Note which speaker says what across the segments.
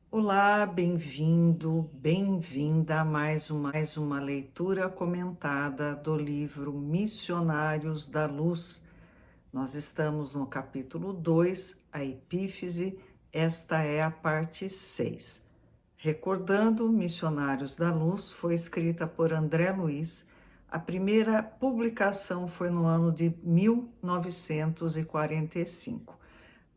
Speaker 1: Olá, bem-vindo, bem-vinda a mais uma leitura comentada do livro Missionários da Luz. Nós estamos no capítulo 2, a Epífise, esta é a parte 6. Recordando, Missionários da Luz foi escrita por André Luiz. A primeira publicação foi no ano de 1945.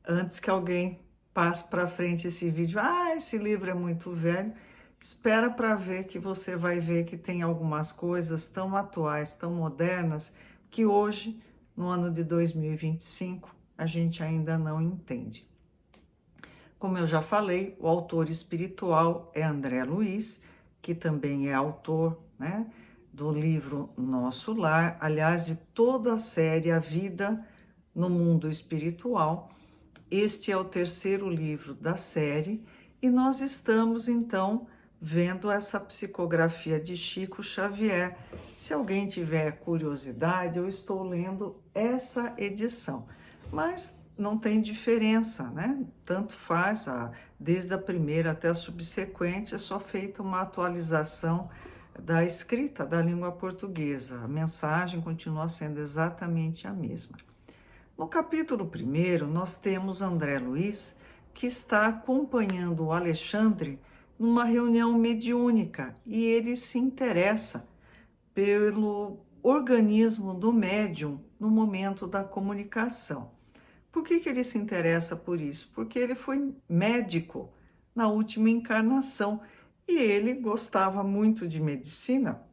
Speaker 1: Antes que alguém passe para frente esse vídeo, esse livro é muito velho, espera para ver que você vai ver que tem algumas coisas tão atuais, tão modernas, que hoje, no ano de 2025, a gente ainda não entende. Como eu já falei, o autor espiritual é André Luiz, que também é autor, do livro Nosso Lar, aliás, de toda a série A Vida no Mundo Espiritual. Este é o terceiro livro da série e nós estamos então vendo essa psicografia de Chico Xavier. Se alguém tiver curiosidade, eu estou lendo essa edição, mas não tem diferença, né? Tanto faz, desde a primeira até a subsequente, é só feita uma atualização da escrita da língua portuguesa. A mensagem continua sendo exatamente a mesma. No capítulo 1, nós temos André Luiz, que está acompanhando o Alexandre numa reunião mediúnica e ele se interessa pelo organismo do médium no momento da comunicação. Por que ele se interessa por isso? Porque ele foi médico na última encarnação e ele gostava muito de medicina.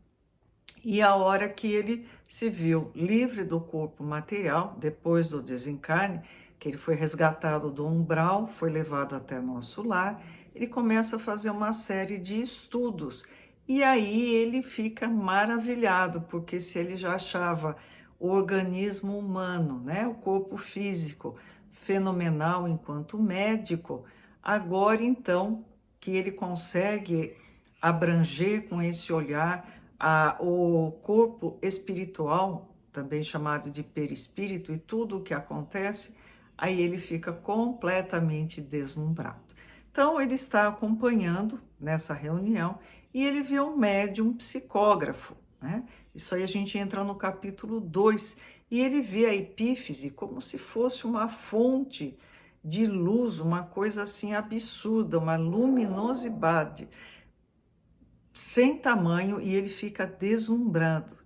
Speaker 1: E a hora que ele se viu livre do corpo material, depois do desencarne, que ele foi resgatado do umbral, foi levado até nosso lar, ele começa a fazer uma série de estudos. E aí ele fica maravilhado, porque se ele já achava o organismo humano, o corpo físico, fenomenal enquanto médico, agora então que ele consegue abranger com esse olhar o corpo espiritual, também chamado de perispírito, e tudo o que acontece, aí ele fica completamente deslumbrado. Então, ele está acompanhando nessa reunião e ele vê um médium psicógrafo, Isso aí a gente entra no capítulo 2, e ele vê a epífise como se fosse uma fonte de luz, uma coisa assim absurda, uma luminosidade sem tamanho, e ele fica deslumbrado,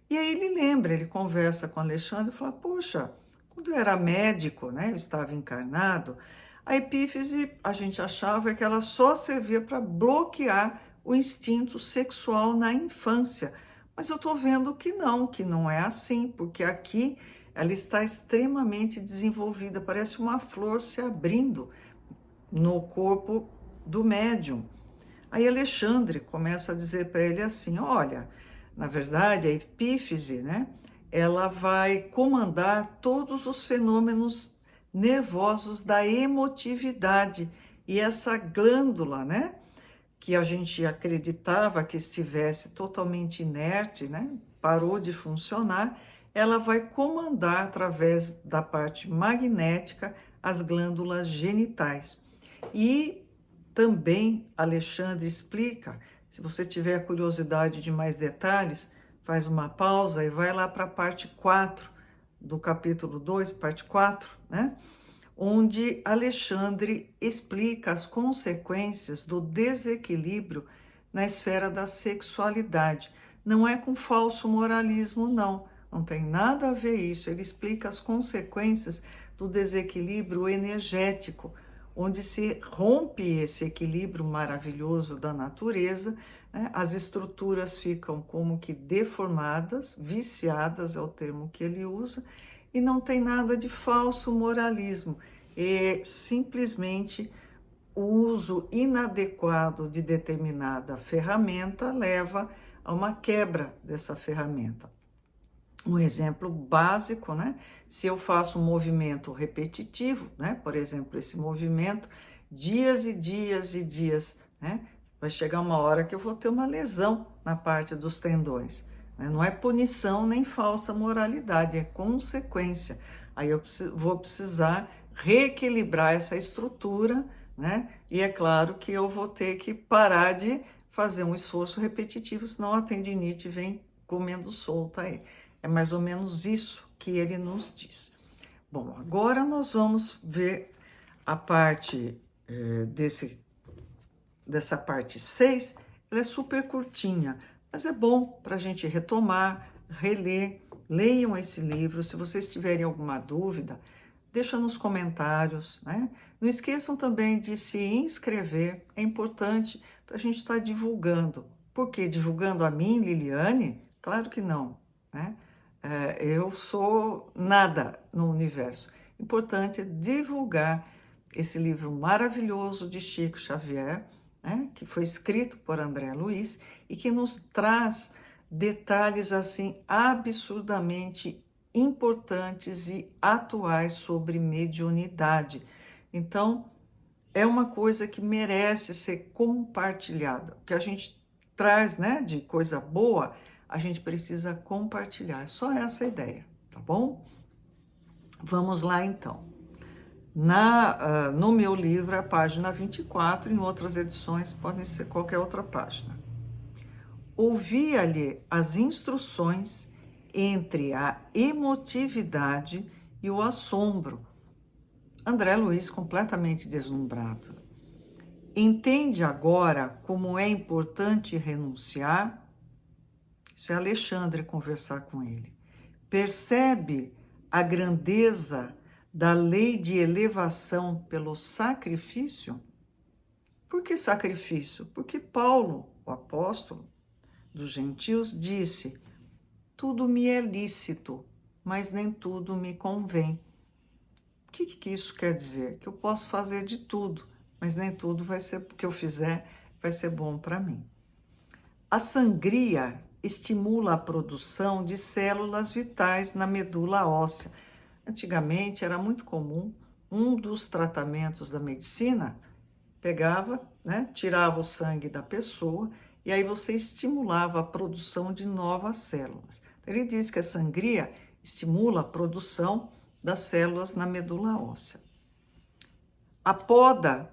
Speaker 1: E aí ele lembra, ele conversa com Alexandre e fala, poxa, quando eu era médico, eu estava encarnado, a epífise a gente achava que ela só servia para bloquear o instinto sexual na infância, mas eu estou vendo que não é assim, porque aqui ela está extremamente desenvolvida, parece uma flor se abrindo no corpo do médium. Aí Alexandre começa a dizer para ele assim, olha, na verdade a epífise, ela vai comandar todos os fenômenos nervosos da emotividade, e essa glândula, que a gente acreditava que estivesse totalmente inerte, parou de funcionar, ela vai comandar através da parte magnética as glândulas genitais. E também Alexandre explica, se você tiver curiosidade de mais detalhes, faz uma pausa e vai lá para a parte 4 do capítulo 2, parte 4, onde Alexandre explica as consequências do desequilíbrio na esfera da sexualidade. Não é com falso moralismo, não tem nada a ver isso. Ele explica as consequências do desequilíbrio energético, onde se rompe esse equilíbrio maravilhoso da natureza, as estruturas ficam como que deformadas, viciadas é o termo que ele usa, e não tem nada de falso moralismo, é simplesmente o uso inadequado de determinada ferramenta leva a uma quebra dessa ferramenta. Um exemplo básico, se eu faço um movimento repetitivo, por exemplo, esse movimento, dias e dias e dias, vai chegar uma hora que eu vou ter uma lesão na parte dos tendões. Não é punição nem falsa moralidade, é consequência. Aí eu vou precisar reequilibrar essa estrutura, né? E é claro que eu vou ter que parar de fazer um esforço repetitivo, senão a tendinite vem comendo solta aí. É mais ou menos isso que ele nos diz. Bom, agora nós vamos ver a parte dessa parte 6. Ela é super curtinha, mas é bom para a gente retomar, reler. Leiam esse livro. Se vocês tiverem alguma dúvida, deixa nos comentários, né? Não esqueçam também de se inscrever, é importante para a gente estar divulgando. Por quê? Divulgando a mim, Liliane? Claro que não, né? Eu sou nada no universo. Importante é divulgar esse livro maravilhoso de Chico Xavier, né? Que foi escrito por André Luiz e que nos traz detalhes assim absurdamente importantes e atuais sobre mediunidade. Então, é uma coisa que merece ser compartilhada. O que a gente traz, né, de coisa boa, a gente precisa compartilhar. Só essa ideia, tá bom? Vamos lá então. No meu livro, a página 24, em outras edições podem ser qualquer outra página. Ouvia-lhe as instruções entre a emotividade e o assombro. André Luiz, completamente deslumbrado. Entende agora como é importante renunciar? Isso é Alexandre conversar com ele. Percebe a grandeza da lei de elevação pelo sacrifício? Por que sacrifício? Porque Paulo, o apóstolo dos gentios, disse: tudo me é lícito, mas nem tudo me convém. O que isso quer dizer? Que eu posso fazer de tudo, mas nem tudo vai ser, que eu fizer vai ser bom para mim. A sangria estimula a produção de células vitais na medula óssea. Antigamente era muito comum, um dos tratamentos da medicina pegava, né, tirava o sangue da pessoa e aí você estimulava a produção de novas células. Ele diz que a sangria estimula a produção das células na medula óssea. A poda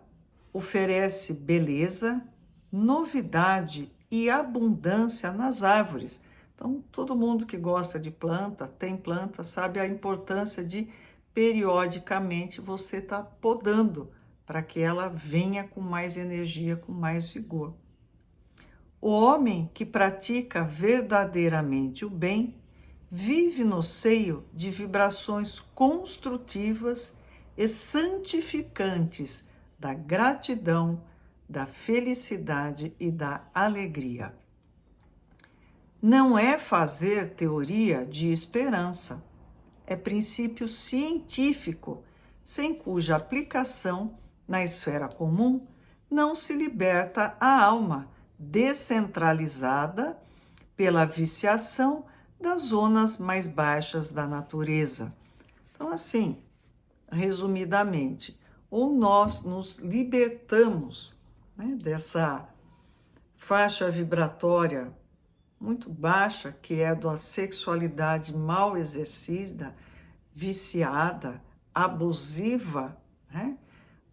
Speaker 1: oferece beleza, novidade e abundância nas árvores. Então, todo mundo que gosta de planta, tem planta, sabe a importância de periodicamente você estar podando para que ela venha com mais energia, com mais vigor. O homem que pratica verdadeiramente o bem vive no seio de vibrações construtivas e santificantes da gratidão, da felicidade e da alegria. Não é fazer teoria de esperança, é princípio científico, sem cuja aplicação na esfera comum não se liberta a alma descentralizada pela viciação das zonas mais baixas da natureza. Então, assim, resumidamente, ou nós nos libertamos, né, dessa faixa vibratória muito baixa, que é da sexualidade mal exercida, viciada, abusiva, né?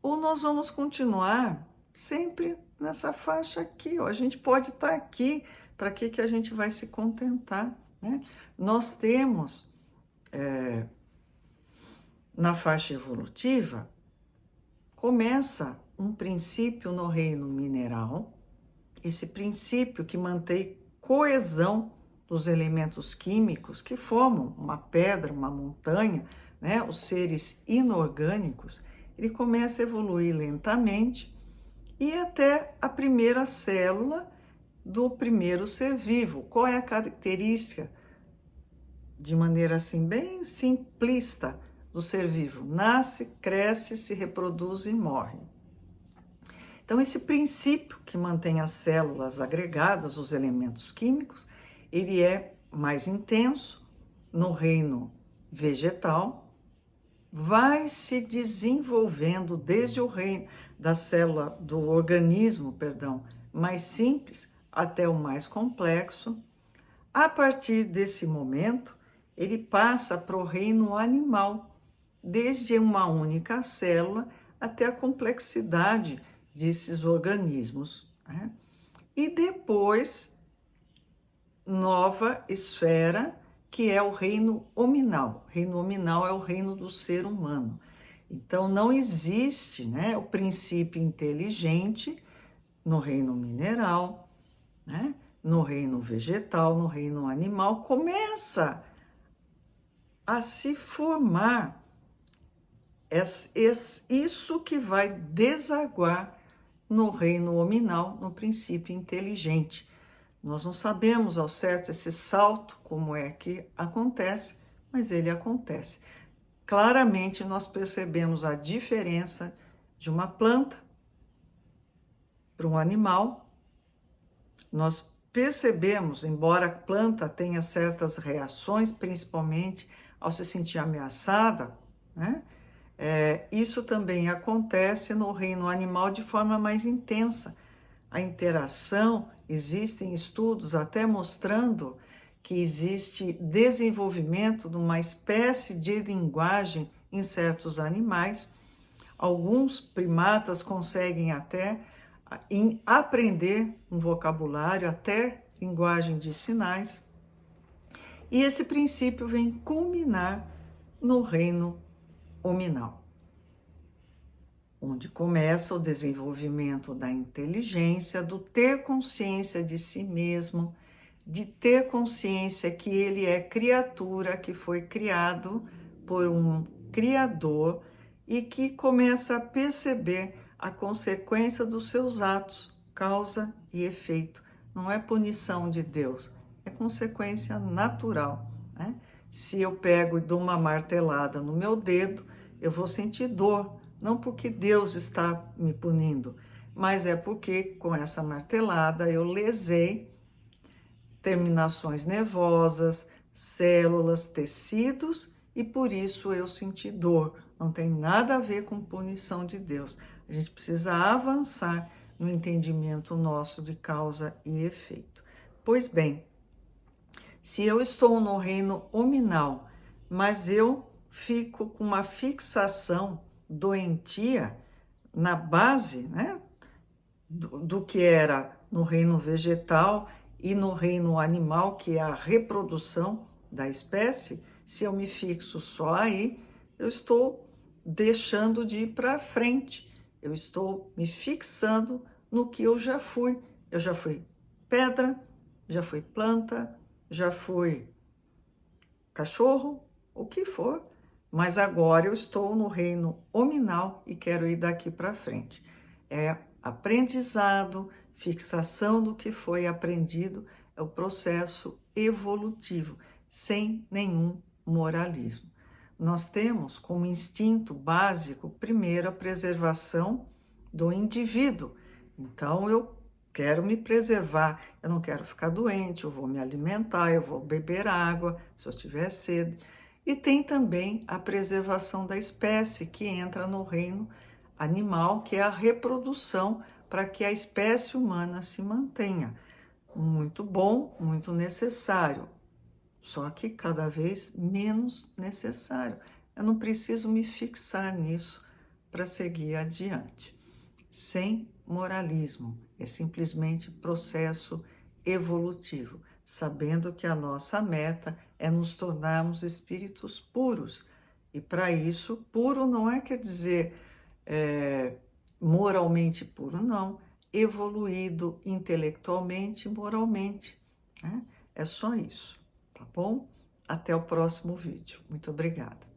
Speaker 1: Ou nós vamos continuar sempre nessa faixa aqui, ó. A gente pode estar aqui, para que a gente vai se contentar, né? Nós temos, na faixa evolutiva, começa um princípio no reino mineral, esse princípio que mantém coesão dos elementos químicos que formam uma pedra, uma montanha, né? Os seres inorgânicos, ele começa a evoluir lentamente e até a primeira célula do primeiro ser vivo. Qual é a característica, de maneira assim bem simplista, do ser vivo? Nasce, cresce, se reproduz e morre. Então, esse princípio que mantém as células agregadas, os elementos químicos, ele é mais intenso no reino vegetal, vai se desenvolvendo desde o reino da célula, do organismo, perdão, mais simples até o mais complexo. A partir desse momento, ele passa para o reino animal, desde uma única célula até a complexidade desses organismos, né? E depois, nova esfera, que é o reino hominal. O reino hominal é o reino do ser humano. Então, não existe, né, o princípio inteligente no reino mineral, né? No reino vegetal, no reino animal, começa a se formar isso que vai desaguar no reino hominal, no princípio inteligente. Nós não sabemos ao certo esse salto, como é que acontece, mas ele acontece. Claramente nós percebemos a diferença de uma planta para um animal. Nós percebemos, embora a planta tenha certas reações, principalmente ao se sentir ameaçada, né? Isso também acontece no reino animal de forma mais intensa. A interação, existem estudos até mostrando que existe desenvolvimento de uma espécie de linguagem em certos animais. Alguns primatas conseguem até aprender um vocabulário, até linguagem de sinais. E esse princípio vem culminar no reino hominal, onde começa o desenvolvimento da inteligência, do ter consciência de si mesmo, de ter consciência que ele é criatura, que foi criado por um criador e que começa a perceber a consequência dos seus atos, causa e efeito. Não é punição de Deus, é consequência natural, né? Se eu pego e dou uma martelada no meu dedo, eu vou sentir dor, não porque Deus está me punindo, mas é porque com essa martelada eu lesei terminações nervosas, células, tecidos, e por isso eu senti dor. Não tem nada a ver com punição de Deus. A gente precisa avançar no entendimento nosso de causa e efeito. Pois bem, se eu estou no reino hominal, mas eu fico com uma fixação doentia na base, né, do que era no reino vegetal e no reino animal, que é a reprodução da espécie, se eu me fixo só aí, eu estou deixando de ir para frente, eu estou me fixando no que eu já fui. Eu já fui pedra, já fui planta, já fui cachorro, o que for, mas agora eu estou no reino hominal e quero ir daqui para frente. É aprendizado, fixação do que foi aprendido, é o processo evolutivo, sem nenhum moralismo. Nós temos como instinto básico, primeiro, a preservação do indivíduo. Então, eu quero me preservar, eu não quero ficar doente, eu vou me alimentar, eu vou beber água se eu tiver sede. E tem também a preservação da espécie, que entra no reino animal, que é a reprodução para que a espécie humana se mantenha. Muito bom, muito necessário, só que cada vez menos necessário. Eu não preciso me fixar nisso para seguir adiante. Sem moralismo, é simplesmente processo evolutivo, sabendo que a nossa meta é nos tornarmos espíritos puros. E para isso, puro não é quer dizer moralmente puro, não, evoluído intelectualmente e moralmente, né? É só isso, tá bom? Até o próximo vídeo. Muito obrigada.